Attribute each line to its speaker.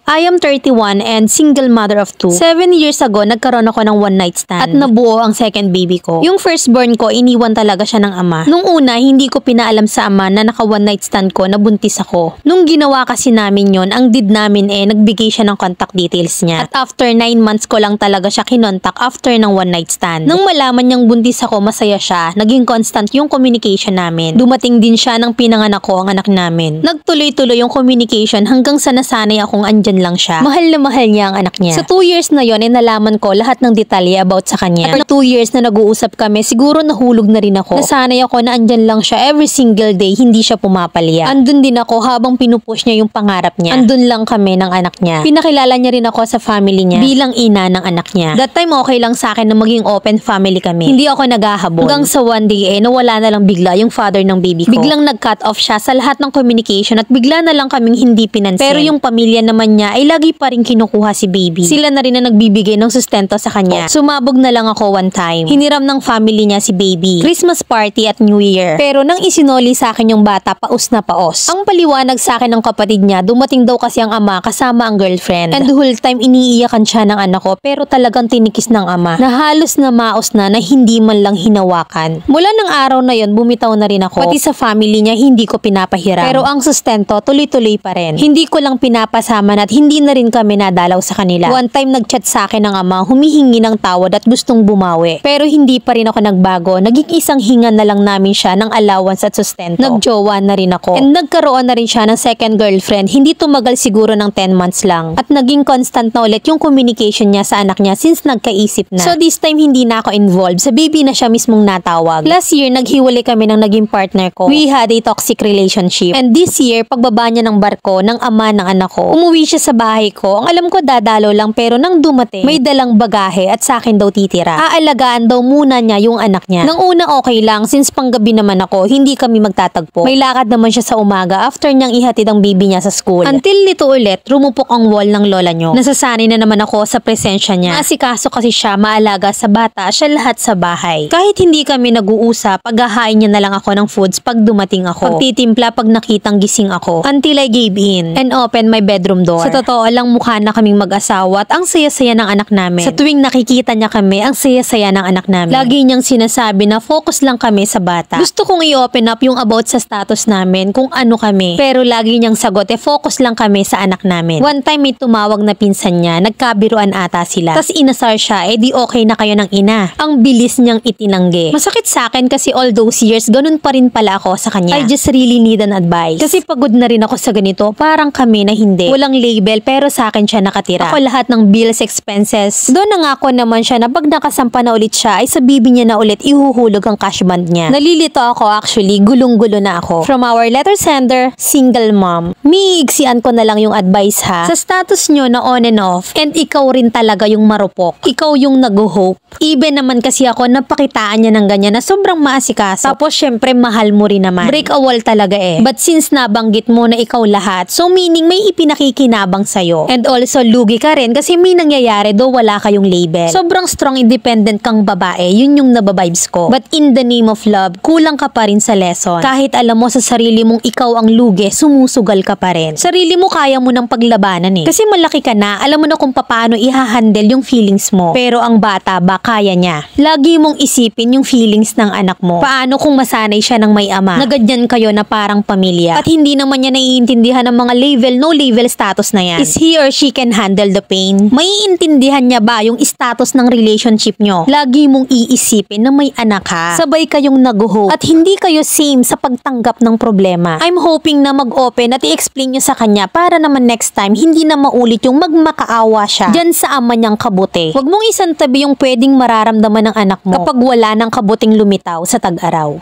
Speaker 1: I am 31 and single mother of 2. 7 years ago, nagkaroon ako ng one night stand at nabuo ang second baby ko. Yung firstborn ko, iniwan talaga siya ng ama. Nung una, hindi ko pinaalam sa ama na naka one night stand ko na buntis ako. Nung ginawa kasi namin yon, ang did namin nagbigay siya ng contact details niya. At after 9 months ko lang talaga siya kinontak after ng one night stand. Nung malaman niyang buntis ako, masaya siya. Naging constant yung communication namin. Dumating din siya nang pinanganak ko ang anak namin. Nagtuloy-tuloy yung communication hanggang sa nasanay akong andyan lang siya. Mahal na mahal niya ang anak niya. Sa 2 years na yon, nalaman ko lahat ng detalye about sa kanya. At 2 years na nag-uusap kami, siguro nahulog na rin ako. Nasanay ako na andyan lang siya every single day, hindi siya pumapalya. Andun din ako habang pinupush niya yung pangarap niya. Andun lang kami ng anak niya. Pinakilala niya rin ako sa family niya bilang ina ng anak niya. That time okay lang sa akin na maging open family kami. Hindi ako naghahabol. Hanggang sa one day nawala na lang bigla yung father ng baby ko. Biglang nag-cut off siya sa lahat ng communication at bigla na lang kaming hindi pinansin. Pero yung pamilya naman niya ay lagi pa rin kinukuha si baby. Sila na rin na nagbibigay ng sustento sa kanya. Sumabog na lang ako one time. Hiniram ng family niya si baby. Christmas party at New Year. Pero nang isinoli sa akin yung bata, paus na paos. Ang paliwanag sa akin ng kapatid niya, dumating daw kasi ang ama kasama ang girlfriend. And the whole time iniiyakan siya ng anak ko, pero talagang tinikis ng ama na halos na maos na hindi man lang hinawakan. Mula ng araw na yon, bumitaw na rin ako. Pati sa family niya, hindi ko pinapahiram. Pero ang sustento, tuloy-tuloy pa rin. Hindi ko lang pinapasama at hindi na rin kami nadalaw sa kanila. One time nag-chat sa akin ng ama, humihingi ng tawad at gustong bumawi. Pero hindi pa rin ako nagbago. Naging isang hinga na lang namin siya ng allowance at sustento. Nagjowa na rin ako. And nagkaroon na rin siya ng second girlfriend. Hindi tumagal siguro ng 10 months lang. At naging constant na ulit yung communication niya sa anak niya since nagkaisip na. So this time hindi na ako involved. Sa baby na siya mismong natawag. Last year, naghiwalay kami ng naging partner ko. We had a toxic relationship. And this year, pagbaba niya ng barko ng ama ng anak ko, umuwi siya sa bahay ko. Ang alam ko dadalo lang pero nang dumating, may dalang bagahe at sa akin daw titira. Aalagaan daw muna niya yung anak niya. Nang una okay lang since panggabi naman ako, hindi kami magtatagpo. May lakad naman siya sa umaga after niyang ihatid ang baby niya sa school. Until nito ulit, rumupok ang wall ng lola niyo. Nasasanay na naman ako sa presensya niya. Maasikaso kasi siya, maalaga sa bata, siya lahat sa bahay. Kahit hindi kami nag-uusap, paghahain niya na lang ako ng foods pag dumating ako. Pagtitimpla pag nakitang gising ako. Until I gave in and open my bedroom door. Sa totoo lang, mukha na kaming mag-asawa at ang saya-saya ng anak namin. Sa tuwing nakikita niya kami, ang saya-saya ng anak namin. Lagi niyang sinasabi na focus lang kami sa bata. Gusto kong i-open up yung about sa status namin, kung ano kami. Pero lagi niyang sagot, focus lang kami sa anak namin. One time may tumawag na pinsan niya, nagkabiruan ata sila. Tas inasar siya, di okay na kayo ng ina. Ang bilis niyang itinanggi. Masakit sa akin kasi all those years, ganun pa rin pala ako sa kanya. I just really need an advice. Kasi pagod na rin ako sa ganito, parang kami na hindi. Walang label pero sa akin siya nakatira. Ako lahat ng bills, expenses. Doon nangako naman siya na pag nakasampa na ulit siya, ay sa bibi niya na ulit ihuhulog ang cash band niya. Nalilito ako actually, gulong-gulo na ako. From our letter sender, single mom. Miiksian ko na lang yung advice ha. Sa status nyo na on and off, and ikaw rin talaga yung marupok. Ikaw yung nag-hope. Even naman kasi ako, napakitaan niya ng ganyan na sobrang maasikaso. Tapos syempre mahal mo rin naman. Break a wall talaga But since nabanggit mo na ikaw lahat, so meaning may ipinakikinabang sa'yo. And also lugi ka rin kasi may nangyayari do wala kayong label. Sobrang strong independent kang babae, yun yung nababibes ko. But in the name of love, kulang ka pa rin sa lesson. Kahit alam mo sa sarili mong ikaw ang lugi, sumusugal ka pa rin. Sarili mo kaya mo ng paglabanan Kasi malaki ka na, alam mo na kung paano i-handle yung feelings mo. Pero ang bata ba kaya niya? Lagi mong isipin yung feelings ng anak mo. Paano kung masanay siya ng may ama? Na ganyan kayo na parang pamilya. At hindi naman niya naiintindihan ng mga label, no label status na yan. Is he or she can handle the pain? Maiintindihan niya ba yung status ng relationship nyo? Lagi mong iisipin na may anak ka. Sabay kayong nag-hope. At hindi kayo same sa pagtanggap ng problema. I'm hoping na mag-open at i-explain nyo sa kanya para naman next time hindi na maulit yung magmakaawa siya dyan sa ama niyang kabuti. Huwag mong isantabi yung pwedeng mararamdaman ng anak mo kapag wala ng kabuting lumitaw sa tag-araw.